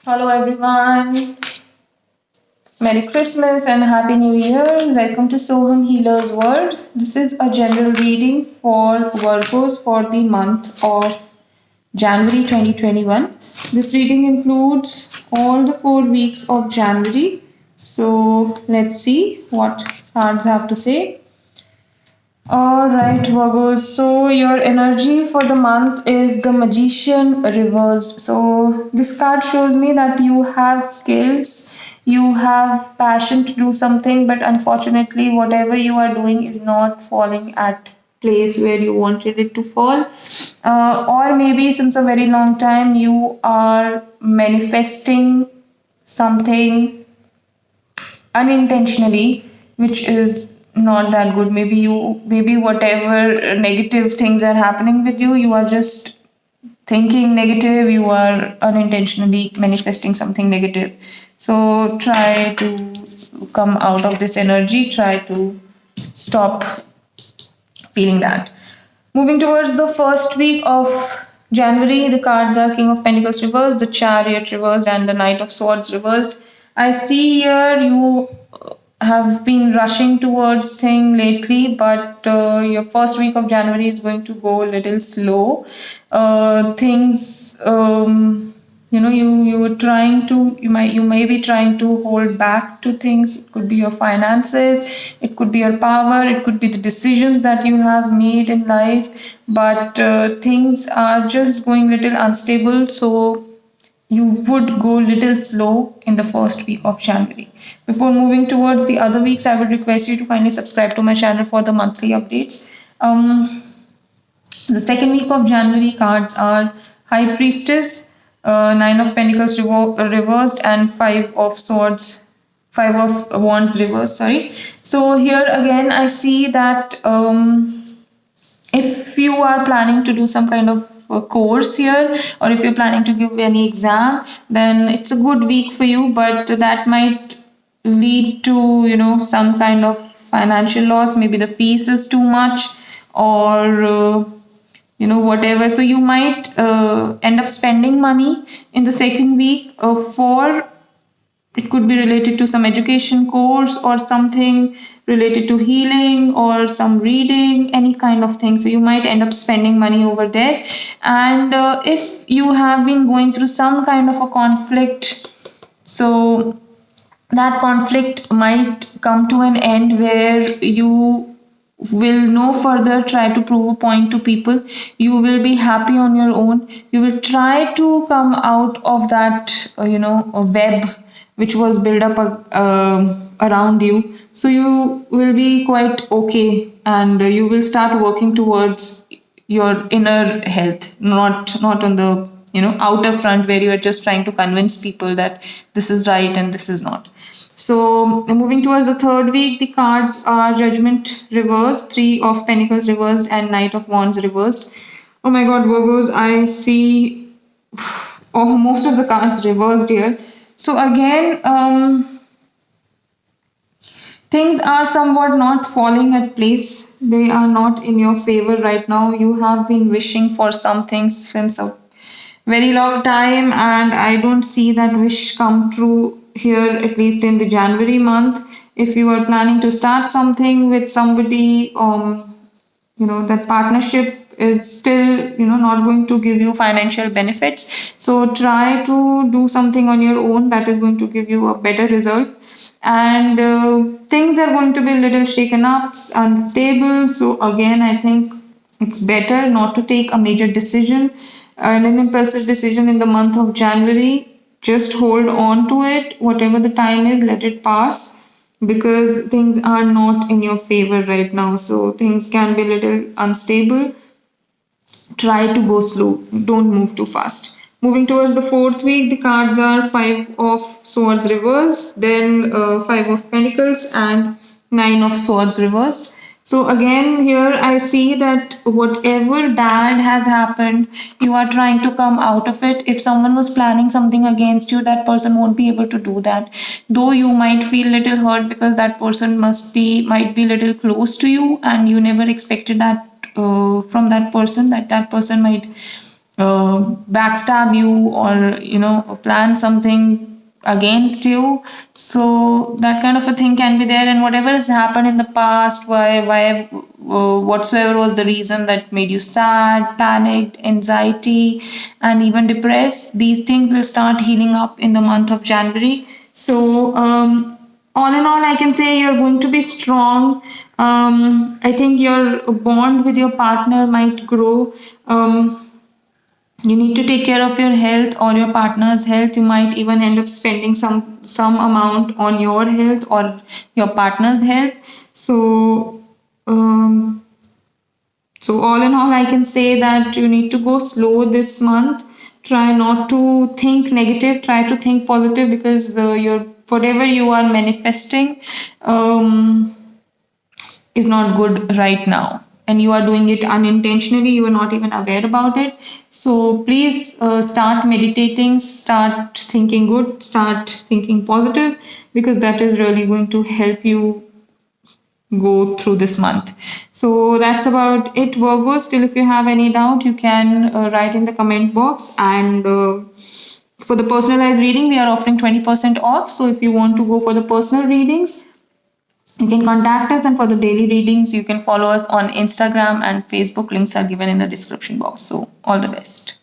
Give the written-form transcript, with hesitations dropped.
Hello everyone. Merry Christmas and Happy New Year. Welcome to Soham Healer's World. This is a general reading for Virgos for the month of January 2021. This reading includes all the 4 weeks of January. So let's see what cards have to say. All right, Virgos. So your energy for the month is the Magician reversed. So this card shows me that you have skills, you have passion to do something, but unfortunately, whatever you are doing is not falling at place where you wanted it to fall. Or maybe since a very long time you are manifesting something unintentionally, which is not that good. Maybe whatever negative things are happening with you, you are just thinking negative, you are unintentionally manifesting something negative. So try to come out of this energy, try to stop feeling that. Moving towards the first week of January, the cards are King of Pentacles reversed, the Chariot reversed, and the Knight of Swords reversed. I see here you have been rushing towards thing lately, but your first week of January is going to go a little slow. Things you were trying to you may be trying to hold back to things. It could be your finances, it could be your power, it could be the decisions that you have made in life, but things are just going little unstable, so you would go little slow in the first week of January. Before moving towards the other weeks, I would request you to kindly subscribe to my channel for the monthly updates. The second week of January cards are High Priestess, Nine of Pentacles reversed, and Five of Wands reversed. Sorry. So here again, I see that if you are planning to do some kind of a course here, or if you're planning to give any exam, then it's a good week for you, but that might lead to some kind of financial loss. Maybe the fees is too much, or whatever, so you might end up spending money in the second week for it could be related to some education course or something related to healing or some reading, any kind of thing. So you might end up spending money over there. And if you have been going through some kind of a conflict, so that conflict might come to an end where you will no further try to prove a point to people. You will be happy on your own. You will try to come out of that a web which was built up around you. So you will be quite okay, and you will start working towards your inner health, not on the outer front where you are just trying to convince people that this is right and this is not. So moving towards the third week, the cards are Judgment reversed, Three of Pentacles reversed, and Knight of Wands reversed. Oh my God, Virgos, I see most of the cards reversed here. So again, things are somewhat not falling at place. They are not in your favor right now. You have been wishing for some things since a very long time, and I don't see that wish come true here, at least in the January month. If you are planning to start something with somebody, that partnership is still not going to give you financial benefits, so try to do something on your own that is going to give you a better result. And things are going to be a little shaken up, unstable, so again I think it's better not to take a major decision and an impulsive decision in the month of January. Just hold on to it, whatever the time is, let it pass, because things are not in your favor right now. So things can be a little unstable. Try to go slow, don't move too fast. Moving towards the fourth week, the cards are Five of Swords reversed, then Five of Pentacles, and Nine of Swords reversed. So again here I see that whatever bad has happened, you are trying to come out of it. If someone was planning something against you, that person won't be able to do that. Though you might feel little hurt because that person might be little close to you and you never expected that from that person, that person might backstab you, or plan something against you. So that kind of a thing can be there, and whatever has happened in the past, whatsoever was the reason that made you sad, panicked, anxiety, and even depressed, these things will start healing up in the month of January. So all in all, I can say you're going to be strong. I think your bond with your partner might grow. You need to take care of your health or your partner's health. You might even end up spending some amount on your health or your partner's health. So all in all, I can say that you need to go slow this month. Try not to think negative, try to think positive, because your whatever you are manifesting um, is not good right now, and you are doing it unintentionally, you are not even aware about it. So please start meditating, start thinking good, start thinking positive, because that is really going to help you go through this month. So that's about it, Virgo. Still, if you have any doubt, you can write in the comment box. And for the personalized reading, we are offering 20% off. So if you want to go for the personal readings, you can contact us, and for the daily readings, you can follow us on Instagram and Facebook. Links are given in the description box. So, all the best.